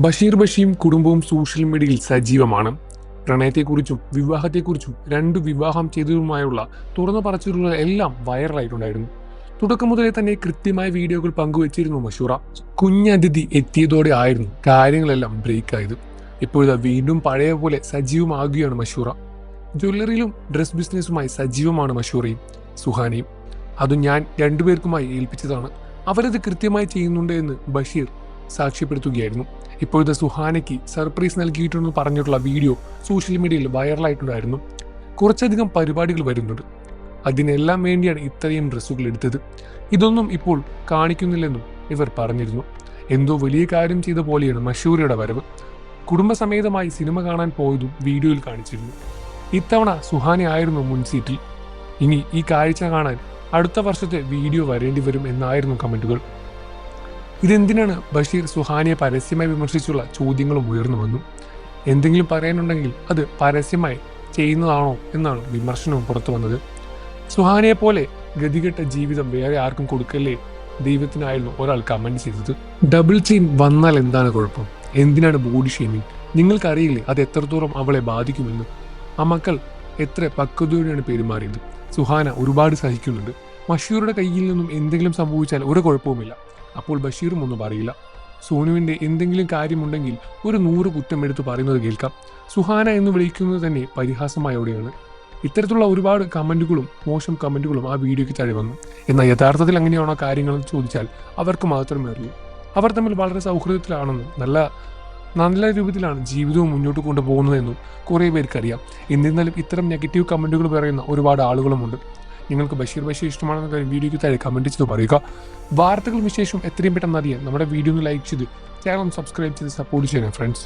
ബഷീർ ബഷിയും കുടുംബവും സോഷ്യൽ മീഡിയയിൽ സജീവമാണ്. പ്രണയത്തെക്കുറിച്ചും വിവാഹത്തെക്കുറിച്ചും വിവാഹം ചെയ്തതുമായുള്ള തുറന്നു പറച്ചിലുകൾ എല്ലാം വൈറലായിട്ടുണ്ടായിരുന്നു. തുടക്കം മുതലേ തന്നെ കൃത്യമായ വീഡിയോകൾ പങ്കുവച്ചിരുന്നു മഷൂറ. കുഞ്ഞതിഥി എത്തിയതോടെ ആയിരുന്നു കാര്യങ്ങളെല്ലാം ബ്രേക്കായത്. ഇപ്പോഴത്തെ വീണ്ടും പഴയ പോലെ സജീവമാകുകയാണ് മഷൂറ. ജ്വല്ലറിയിലും ഡ്രസ് ബിസിനസ്സുമായി സജീവമാണ് മഷൂറയും സുഹാനയും. അതും ഞാൻ രണ്ടുപേർക്കുമായി ഏൽപ്പിച്ചതാണ്. അവരത് കൃത്യമായി ചെയ്യുന്നുണ്ട് എന്ന് ബഷീർ സാക്ഷ്യപ്പെടുത്തുകയായിരുന്നു. ഇപ്പോഴത്തെ സുഹാനയ്ക്ക് സർപ്രൈസ് നൽകിയിട്ടുണ്ടെന്ന് പറഞ്ഞിട്ടുള്ള വീഡിയോ സോഷ്യൽ മീഡിയയിൽ വൈറലായിട്ടുണ്ടായിരുന്നു. കുറച്ചധികം പരിപാടികൾ വരുന്നുണ്ട്. അതിനെല്ലാം വേണ്ടിയാണ് ഇത്രയും ഡ്രസ്സുകൾ എടുത്തത്. ഇതൊന്നും ഇപ്പോൾ കാണിക്കുന്നില്ലെന്നും ഇവർ പറഞ്ഞിരുന്നു. എന്തോ വലിയ കാര്യം ചെയ്ത പോലെയാണ് മഷൂറയുടെ വരവ്. കുടുംബസമേതമായി സിനിമ കാണാൻ പോയതും വീഡിയോയിൽ കാണിച്ചിരുന്നു. ഇത്തവണ സുഹാനയായിരുന്നു മുൻസീറ്റിൽ. ഇനി ഈ കാഴ്ച കാണാൻ അടുത്ത വർഷത്തെ വീഡിയോ വരേണ്ടി വരും എന്നായിരുന്നു കമന്റുകൾ. ഇതെന്തിനാണ് ബഷീർ സുഹാനിയെ പരസ്യമായി വിമർശിച്ചുള്ള ചോദ്യങ്ങളും ഉയർന്നു വന്നു. എന്തെങ്കിലും പറയാനുണ്ടെങ്കിൽ അത് പരസ്യമായി ചെയ്യുന്നതാണോ എന്നാണ് വിമർശനവും പുറത്തു വന്നത്. സുഹാനിയെ പോലെ ഗതികെട്ട ജീവിതം വേറെ ആർക്കും കൊടുക്കല്ലേ ദൈവത്തിനായിരുന്നു ഒരാൾ കമന്റ് ചെയ്തത്. ഡബിൾ ചെയിൻ വന്നാൽ എന്താണ് കുഴപ്പം? എന്തിനാണ് ബോഡി ഷേമിങ്? നിങ്ങൾക്കറിയില്ലേ അത് എത്രത്തോളം അവളെ ബാധിക്കുമെന്ന്? ആ മക്കൾ എത്ര പക്വതയോടെയാണ് പെരുമാറിയത്. സുഹാന ഒരുപാട് സഹിക്കുന്നുണ്ട്. ബഷീറുടെ കയ്യിൽ നിന്നും എന്തെങ്കിലും സംഭവിച്ചാൽ ഒരു കുഴപ്പവുമില്ല. അപ്പോൾ ബഷീറും ഒന്നും പറയില്ല. സോനുവിൻ്റെ എന്തെങ്കിലും കാര്യമുണ്ടെങ്കിൽ ഒരു 100 കുറ്റം എടുത്ത് പറയുന്നത് കേൾക്കാം. സുഹാന എന്ന് വിളിക്കുന്നത് തന്നെ പരിഹാസമായോടെയാണ്. ഇത്തരത്തിലുള്ള ഒരുപാട് കമന്റുകളും മോശം കമന്റുകളും ആ വീഡിയോയ്ക്ക് താഴെ വന്നു. എന്നാൽ യഥാർത്ഥത്തിൽ അങ്ങനെയാണോ കാര്യങ്ങളെന്ന് ചോദിച്ചാൽ അവർക്ക് മാത്രമേ അറിയൂ. അവർ തമ്മിൽ വളരെ സൗഹൃദത്തിലാണെന്നും നല്ല രൂപത്തിലാണ് ജീവിതവും മുന്നോട്ട് കൊണ്ടുപോകുന്നതെന്നും കുറേ പേർക്കറിയാം. എന്നിരുന്നാലും ഇത്തരം നെഗറ്റീവ് കമന്റുകൾ പറയുന്ന ഒരുപാട് ആളുകളുമുണ്ട്. നിങ്ങൾക്ക് ബഷീർ ഇഷ്ടമാണെന്ന കാര്യം വീഡിയോയ്ക്ക് താഴെ കമന്റ് ചെയ്ത് പറയുക. വാർത്തകളും വിശേഷം എത്രയും പെട്ടെന്ന് അറിയാൻ നമ്മുടെ വീഡിയോ ഒന്ന് ലൈക്ക് ചെയ്ത് ചാനൽ സബ്സ്ക്രൈബ് ചെയ്ത് സപ്പോർട്ട് ചെയ്യണം ഫ്രണ്ട്സ്.